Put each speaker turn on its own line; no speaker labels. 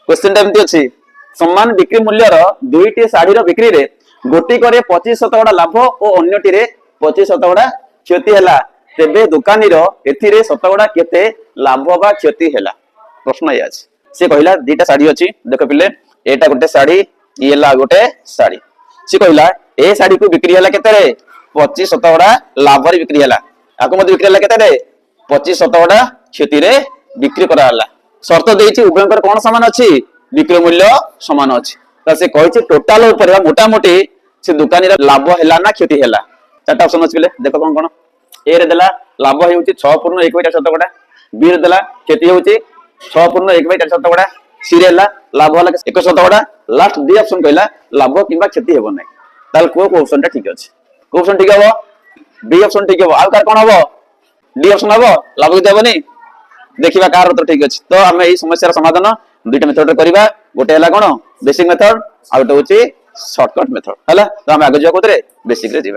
Question टा एमती अछि समान बिक्री मूल्यर दुईटी शाढ़ीर बिक्री रे गोटी करे 25% लाभ और अन्यटी रे 25% क्षति हैला तेबे दुकानी रो एथिरे शतकड़ा केते लाभ बा क्षति हैला प्रश्न ये अछि से कहला दुईटा शाढ़ी अछि देखो पिले एटा गोटे शाढ़ी इला गोटे शाढ़ी से कहला ए शाढ़ी को बिक्री हैला केते रे 25% लाभ रे बिक्री हैला आको मते बिक्री हैला केते रे 25% क्षति रे बिक्री करा हैला शर्त देछि उभयंकर कोन समान अछि बिक्री मूल्य समान अछि त से कहिछि टोटल ऊपर मोटा मोटी से दुकानी रा लाभ हैला ना क्षति हैला चारटा ऑप्शन अछि पिले देखो कोन कोन ए रे देला लाभ हेउछि 6.1/4 शतकड़ा बी रे देला क्षति हेउछि 6.1/4 शतकड़ा सी रे ला लाभ होला 1 शतकड़ा लास्ट डी ऑप्शन कहला लाभ किबा क्षति हेबो नै ताल को ऑप्शन टा ठीक अछि को ऑप्शन ठीक हबो बी ऑप्शन ठीक हबो आ कार कोन हबो डी ऑप्शन हबो लाभ कि देबो नै देखिबा कार उत्तर ठीक अछि तो हमें एई समस्या रा समाधान दुईटा मेथड रे करबा गोटे हला कोन बेसिक मेथड आ गोटे होछि शॉर्टकट मेथड हला तो हम आगे जो कोतरे बेसिक रे जीवा।